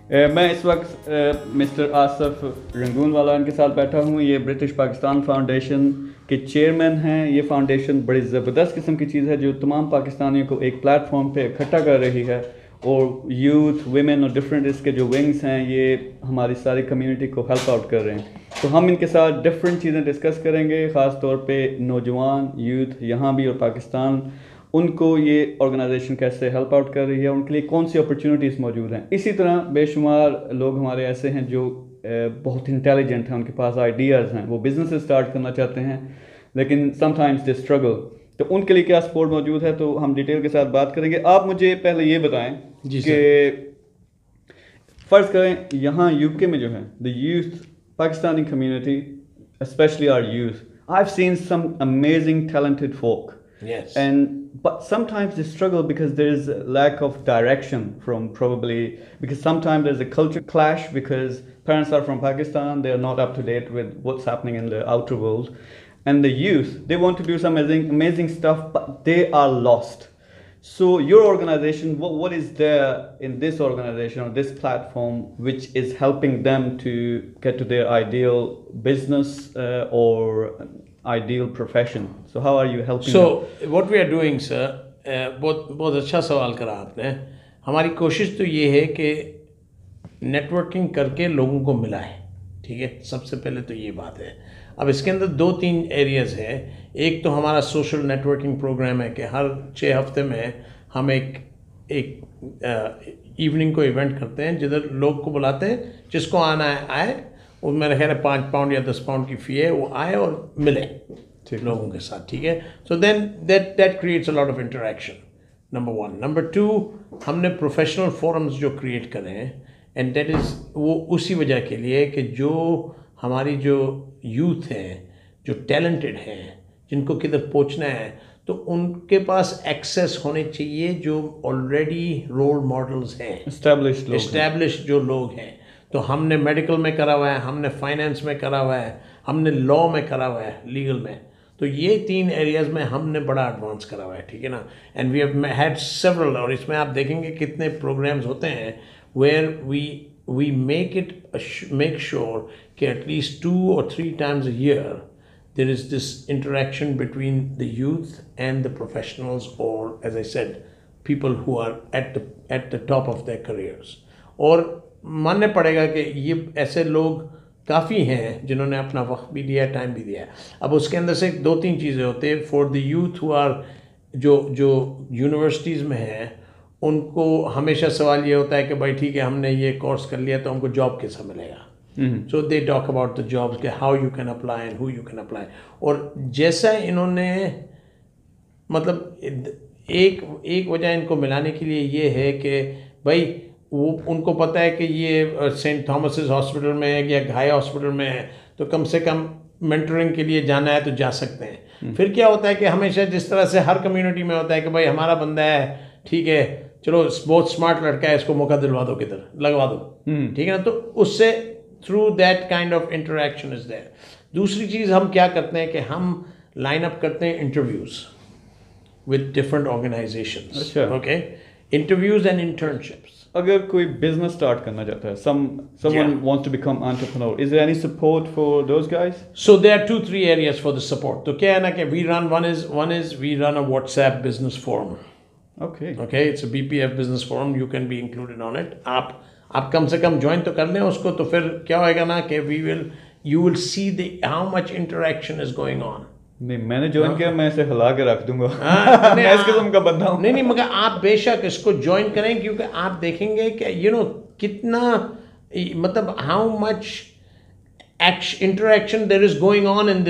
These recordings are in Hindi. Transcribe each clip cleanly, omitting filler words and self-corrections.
मैं इस वक्त मिस्टर आसिफ रंगूनवाला इनके साथ बैठा हूँ। ये ब्रिटिश पाकिस्तान फाउंडेशन के चेयरमैन हैं। ये फाउंडेशन बड़ी ज़बरदस्त किस्म की चीज़ है जो तमाम पाकिस्तानियों को एक प्लेटफॉर्म पे इकट्ठा कर रही है, और यूथ, वुमेन और डिफरेंट इसके जो विंग्स हैं ये हमारी सारी कम्युनिटी को हेल्प आउट कर रहे हैं। तो हम इनके साथ डिफरेंट चीज़ें डिस्कस करेंगे, ख़ास तौर पे नौजवान यूथ यहाँ भी और पाकिस्तान, उनको ये ऑर्गेनाइजेशन कैसे हेल्प आउट कर रही है, उनके लिए कौन सी अपॉर्चुनिटीज़ मौजूद हैं। इसी तरह बेशुमार लोग हमारे ऐसे हैं जो बहुत इंटेलिजेंट हैं, उनके पास आइडियाज़ हैं, वो बिजनेस स्टार्ट करना चाहते हैं लेकिन समटाइम्स दे स्ट्रगल। तो उनके लिए क्या सपोर्ट मौजूद है, तो हम डिटेल के साथ बात करेंगे। आप मुझे पहले ये बताएं कि फ़र्ज़ करें यहाँ यूके में जो है the youth Pakistani community, especially our youth, I've seen some amazing talented folk. Yes. But sometimes they struggle because there is a lack of direction from because sometimes there's a culture clash because parents are from Pakistan, they are not up to date with what's happening in the outer world. And the youth, they want to do some amazing stuff, but they are lost. So your organization, what is there in this organization or this platform which is helping them to get to their ideal business or ideal profession? So how are you helping them? What we are doing, sir, बहुत अच्छा सवाल करा आपने। हमारी कोशिश तो ये है कि नेटवर्किंग करके लोगों को मिलाए, ठीक है, सबसे पहले तो ये बात है। अब इसके अंदर 2-3 एरियाज़ है। एक तो हमारा सोशल नेटवर्किंग प्रोग्राम है कि हर 6 हफ्ते में हम एक इवनिंग को इवेंट करते हैं जिधर लोग को बुलाते हैं, जिसको आना है आए, और मेरा ख्याल है 5 पाउंड या 10 पाउंड की फ़ी है, वो आए और मिले लोगों के साथ, ठीक है। So then that creates a lot of interaction, number 1। Number 2, हमने प्रोफेशनल फोरम्स जो क्रिएट करे हैं, एंड दैट इज़ वो उसी वजह के लिए कि जो हमारी जो यूथ हैं, जो टैलेंटेड हैं, जिनको किधर पहुंचना है, तो उनके पास एक्सेस होने चाहिए जो ऑलरेडी रोल मॉडल्स हैं, इस्टेब्लिश जो लोग हैं। तो हमने मेडिकल में करा हुआ है, हमने फाइनेंस में करा हुआ है, हमने लॉ में करा हुआ है, लीगल में। तो ये 3 एरियाज़ में हमने बड़ा एडवांस करा हुआ है, ठीक है ना। And we have had several, और इसमें आप देखेंगे कितने प्रोग्राम्स होते हैं वेयर वी मेक श्योर कि at least 2 or 3 times a year there is this interaction between the youth and the professionals, or as I said, people who are at the top of their careers. और मानने पड़ेगा कि ये ऐसे लोग काफ़ी हैं जिन्होंने अपना वक्त भी दिया, टाइम भी दिया। अब उसके अंदर से 2-3 चीज़ें होती हैं for the youth who are जो यूनिवर्सिटीज़ में हैं, उनको हमेशा सवाल ये होता है कि भाई ठीक है, हमने ये कोर्स कर लिया तो हमको जॉब कैसा मिलेगा। So they talk about the jobs के how you can apply and who you can apply. और जैसा इन्होंने मतलब एक वजह इनको मिलाने के लिए ये है कि भाई वो उनको पता है कि ये सेंट थॉमस हॉस्पिटल में है या घाय हॉस्पिटल में है, तो कम से कम मेंटरिंग के लिए जाना है तो जा सकते हैं। फिर क्या होता है कि हमेशा जिस तरह से हर कम्युनिटी में होता है कि भाई हमारा बंदा है, ठीक है, चलो बहुत स्मार्ट लड़का है, इसको मौका दिलवा दो, किधर लगवा दो, ठीक है ना। तो उससे through that kind of interaction is there. दूसरी चीज़ हम क्या करते हैं कि हम लाइन अप करते हैं interviews with different organisations, okay, interviews and internships. अगर कोई बिजनेस स्टार्ट करना चाहता है, someone wants to become entrepreneur, is there any support for those guys? So there are 2-3 areas for the support. तो क्या है ना कि we run one is we run a WhatsApp business forum. Okay, it's a BPF business forum, you can be included on it. आप कम से कम ज्वाइन तो कर लें उसको, तो फिर क्या होएगा ना कि you will see how much interaction is going on. नहीं, मैंने ज्वाइन किया, मैं इसे हिला के रख दूंगा। मैं इस किस्म का बंदा हूँ। नहीं, मगर आप बेशक इसको ज्वाइन करें, क्योंकि आप देखेंगे कि कितना मतलब how much interaction there is going on on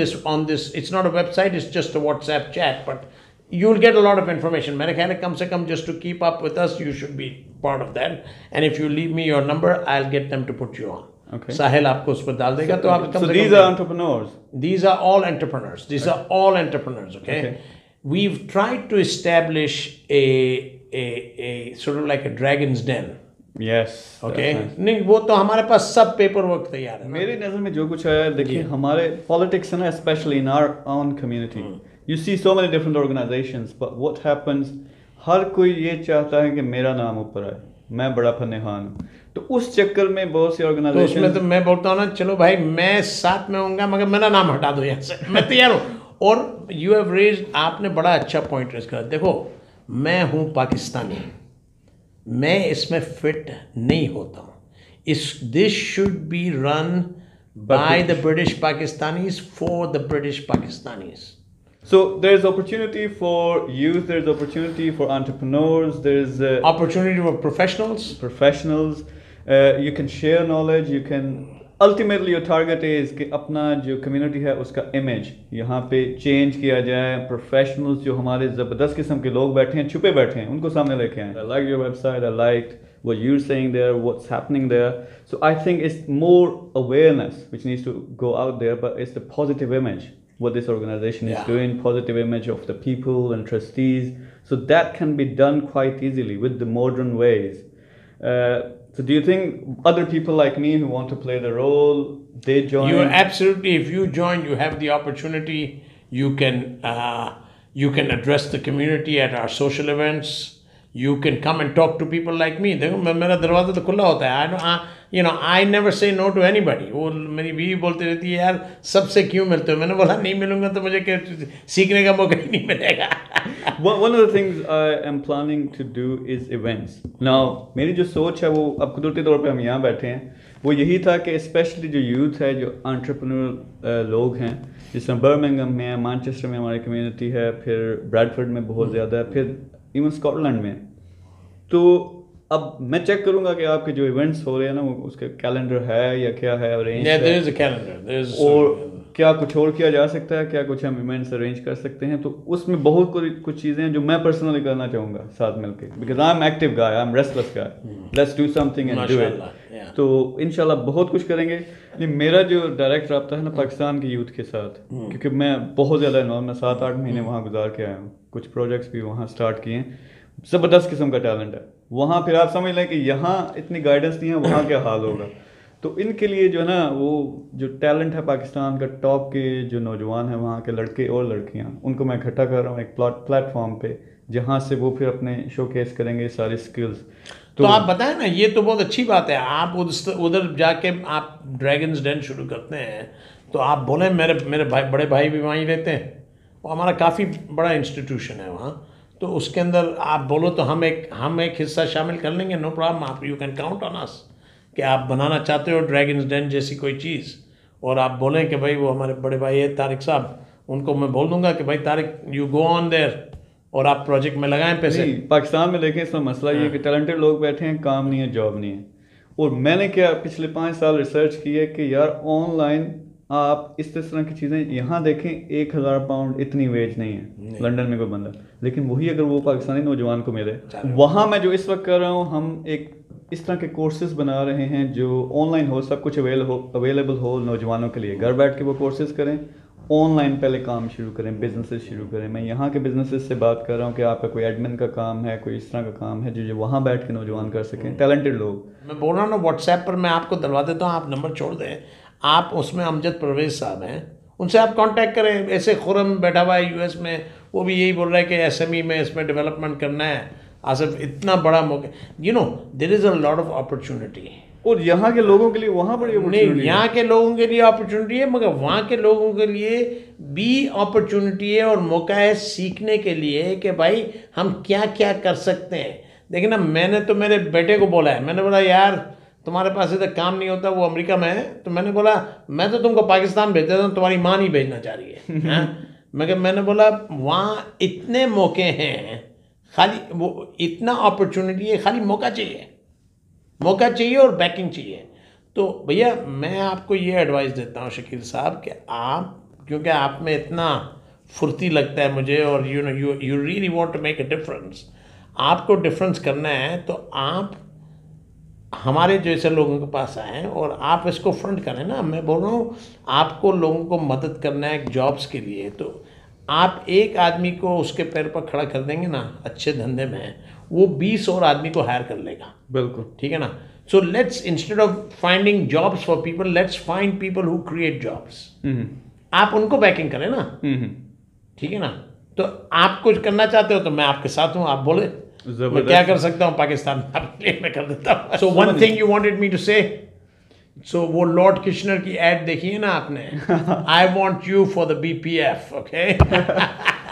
this. It's not a website, it's just a WhatsApp chat, but you will get a lot of information. मेरे ख्याल है कम से कम just to keep up with us, you should be part of that. And if you leave me your number, I'll get them to put you on. Okay. साहिल आपको उस पर डाल देगा, तो आप So these are entrepreneurs. These are all entrepreneurs. These are all entrepreneurs. Okay. We've tried to establish a sort of like a dragon's den. Yes. Okay. नहीं, वो तो हमारे पास सब पेपर वर्क तैयार है। मेरी नज़र में जो कुछ है, देखिए हमारे politics है ना, especially in our own community, you see so many different organizations, but what happens, हर कोई ये चाहता है कि मेरा नाम ऊपर आए, मैं बड़ा फन्ने खान हूँ। तो उस चक्कर में बहुत सी तो ऑर्गेनाइजेशन उसमें तो मैं बोलता हूँ ना, चलो भाई मैं साथ में होऊंगा मगर मेरा नाम हटा दो यहाँ से, मैं तैयार हूँ। और यू हैव रेज, आपने बड़ा अच्छा पॉइंट रेज करा। देखो मैं हूँ पाकिस्तानी, मैं इसमें फिट नहीं होता हूँ। This should be run by the British Pakistanis for the British Pakistanis. So there's opportunity for youth, there's opportunity for entrepreneurs, there's Opportunity for professionals. You can share knowledge, you can ultimately your target is कि अपना जो community है उसका image यहाँ पे change किया जाए। Professionals जो हमारे ज़बरदस्त किस्म के लोग बैठे हैं, छुपे बैठे हैं, उनको सामने लेके आए। I like your website, I liked what you're saying there, what's happening there. So I think it's more awareness which needs to go out there, but it's the positive image what this organization is doing, positive image of the people and trustees. So that can be done quite easily with the modern ways. So do you think other people like me who want to play the role, they join? You absolutely, if you join, you have the opportunity. You can address the community at our social events. You can come and talk to people like me. देखो मेरा दरवाज़ा तो खुला होता है। I never say no to anybody. वो मेरी बीवी बोलती रहती है, यार सबसे क्यों मिलते हो? मैंने बोला नहीं मिलूंगा तो मुझे सीखने का मौका ही नहीं मिलेगा। One of the things I am planning to do is events. Now मेरी जो सोच है वो, अब कुदरती तौर पे हम यहाँ बैठे हैं, वो यही था कि स्पेशली जो यूथ है, जो एंटरप्रेन्योर लोग हैं, जिस तरह बर्मिंघम में, मैनचेस्टर में हमारी कम्युनिटी है, फिर ब्रैडफोर्ड में बहुत ज़्यादा है, फिर इवन स्कॉटलैंड में। तो अब मैं चेक करूंगा कि आपके जो इवेंट्स हो रहे हैं ना, वो उसके कैलेंडर है या क्या है अरेंज है, और क्या कुछ और किया जा सकता है, क्या कुछ हम इवेंट्स अरेंज कर सकते हैं। तो उसमें बहुत कुछ चीज़ें हैं जो मैं पर्सनली करना चाहूँगा साथ मिलके, because I am active guy, I am restless guy, let's do something and do it. तो इंशाल्लाह बहुत कुछ करेंगे। मेरा जो डायरेक्ट रब्ता है ना पाकिस्तान की यूथ के साथ, क्योंकि मैं बहुत ज़्यादा इन्वॉल्व, मैं 7-8 महीने वहाँ गुजार के आया हूँ, कुछ प्रोजेक्ट्स भी वहाँ स्टार्ट किए हैं, ज़बरदस्त किस्म का टैलेंट है वहाँ। फिर आप समझ लें कि यहाँ इतनी गाइडेंस नहीं है, वहाँ क्या हाल होगा। तो इनके लिए जो है ना, वो जो टैलेंट है पाकिस्तान का, टॉप के जो नौजवान हैं वहाँ के लड़के और लड़कियाँ, उनको मैं इकट्ठा कर रहा हूँ एक प्लेटफॉर्म पे, जहाँ से वो फिर अपने शोकेस करेंगे सारी स्किल्स। तो आप बताएं ना, ये तो बहुत अच्छी बात है। आप उधर जाके आप ड्रैगन्स डेन शुरू करते हैं, तो आप बोलें मेरे भाई, बड़े भाई भी वहीं रहते हैं, और हमारा काफ़ी बड़ा इंस्टीट्यूशन है वहाँ, तो उसके अंदर आप बोलो तो हम एक हिस्सा शामिल कर लेंगे, नो प्रॉब्लम। आप you can count on us कि आप बनाना चाहते हो ड्रैगन्स डेन जैसी कोई चीज़, और आप बोलें कि भाई वो हमारे बड़े भाई है तारिक साहब, उनको मैं बोल दूंगा कि भाई Tariq you go on their, और आप प्रोजेक्ट में लगाएं पैसे। पाकिस्तान में देखें, इसमें मसला ये है कि टैलेंटेड लोग बैठे हैं, काम नहीं है, जॉब नहीं है। और मैंने क्या पिछले 5 साल रिसर्च की है कि यार ऑनलाइन आप इस तरह की चीज़ें यहाँ देखें, 1000 पाउंड इतनी वेज नहीं है लंदन में कोई बंदा, लेकिन वही अगर वो पाकिस्तानी नौजवान को मिले वहाँ, मैं जो इस वक्त कर रहा हूँ, हम एक इस तरह के कोर्सेज बना रहे हैं जो ऑनलाइन हो, सब कुछ अवेलेबल हो नौजवानों के लिए, घर बैठ के वो कोर्सेज करें, ऑनलाइन पहले काम शुरू करें, बिजनेसेस शुरू करें। मैं यहाँ के बिजनेसेस से बात कर रहा हूँ कि आपका कोई एडमिन का काम है, कोई इस तरह का काम है जो वहाँ बैठ के नौजवान कर सकें, टैलेंटेड लोग। मैं बोल रहा हूँ ना, व्हाट्सएप पर मैं आपको दिलवा देता हूँ, आप नंबर छोड़ दें, आप उसमें अमजद परवेज साहब हैं, उनसे आप कांटेक्ट करें। ऐसे खुरम बैठा हुआ है यूएस में, वो भी यही बोल रहा है कि एसएमई में इसमें डेवलपमेंट करना है। आसिफ, इतना बड़ा मौका, there is a lot of opportunity, और यहाँ के लोगों के लिए वहाँ बड़ी अपॉर्चुनिटी नहीं, यहाँ के लोगों के लिए अपॉर्चुनिटी है, मगर वहाँ के लोगों के लिए भी अपॉर्चुनिटी है और मौका है सीखने के लिए कि भाई हम क्या क्या कर सकते हैं। देखिए ना, मैंने तो मेरे बेटे को बोला है, मैंने बोला यार तुम्हारे पास इधर काम नहीं होता, वो अमेरिका में है, तो मैंने बोला मैं तो तुमको पाकिस्तान भेज देता हूँ, तुम्हारी माँ नहीं भेजना चाह रही है। मगर मैंने बोला वहाँ इतने मौके हैं, खाली वो इतना अपॉर्चुनिटी है, खाली मौका चाहिए और बैकिंग चाहिए। तो भैया मैं आपको ये एडवाइस देता हूँ शकील साहब कि आप, क्योंकि आप में इतना फुर्ती लगता है मुझे, और you really want to make a difference, आपको डिफरेंस करना है, तो आप हमारे जैसे लोगों के पास आएँ और आप इसको फ्रंट करें ना। मैं बोल रहा हूँ आपको लोगों को मदद करना है जॉब्स के लिए, तो आप एक आदमी को उसके पैर पर खड़ा कर देंगे ना अच्छे धंधे में, वो 20 और आदमी को हायर कर लेगा। बिल्कुल ठीक है ना। So let's, instead of finding jobs for people, let's find people who create jobs. आप उनको बैकिंग करें ना, ठीक है ना। तो आप कुछ करना चाहते हो तो मैं आपके साथ हूँ, आप बोले। मैं क्या कर सकता हूँ पाकिस्तान में आपके लिए मैं कर देता हूँ. So one thing you wanted me to say. So वो लॉर्ड किशनर की एड देखी है ना आपने? I want you for the BPF, okay?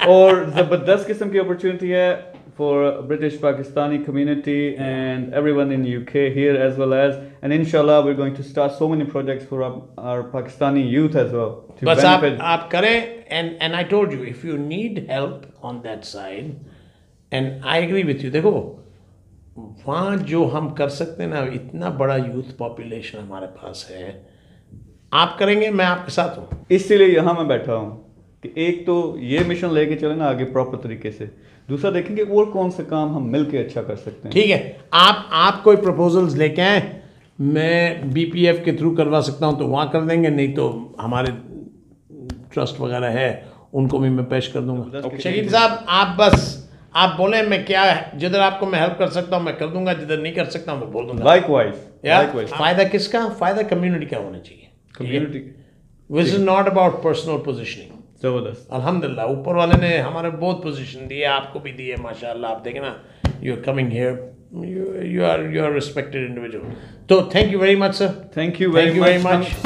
और ज़बरदस्त किस्म की अपॉर्चुनिटी है for British Pakistani community and everyone in UK here as well as, and inshallah we're going to start so many projects for our Pakistani youth as well. बस आप करें, and I told you if you need help on that side, and I agree with you. देखो वहाँ जो हम कर सकते हैं ना, इतना बड़ा यूथ पॉपुलेशन हमारे पास है, आप करेंगे मैं आपके साथ हूँ. इसीलिए यहाँ मैं बैठा हूँ कि एक तो ये मिशन लेके चले ना आगे प्रॉपर तरीके से, दूसरा देखेंगे और कौन से काम हम मिलके अच्छा कर सकते हैं. ठीक है, आप कोई प्रपोजल्स लेके आए, मैं बीपीएफ के थ्रू करवा सकता हूँ तो वहाँ कर देंगे, नहीं तो हमारे ट्रस्ट वगैरह है उनको भी मैं पेश कर दूंगा. शकील साहब आप बस आप बोले मैं क्या है, जिधर आपको मैं हेल्प कर सकता हूँ मैं कर दूंगा, जिधर नहीं कर सकता मैं बोल दूंगा. Likewise. फायदा किसका? फायदा कम्युनिटी का होना चाहिए. Community. This is not about personal positioning. जबरदस्त. अल्हम्दुलिल्लाह ऊपर वाले ने हमारे बहुत पोजीशन दी है, आपको भी दी है माशाल्लाह. आप देखें ना, you are coming here, you are respected individual. So thank you very much, sir. Thank you very much.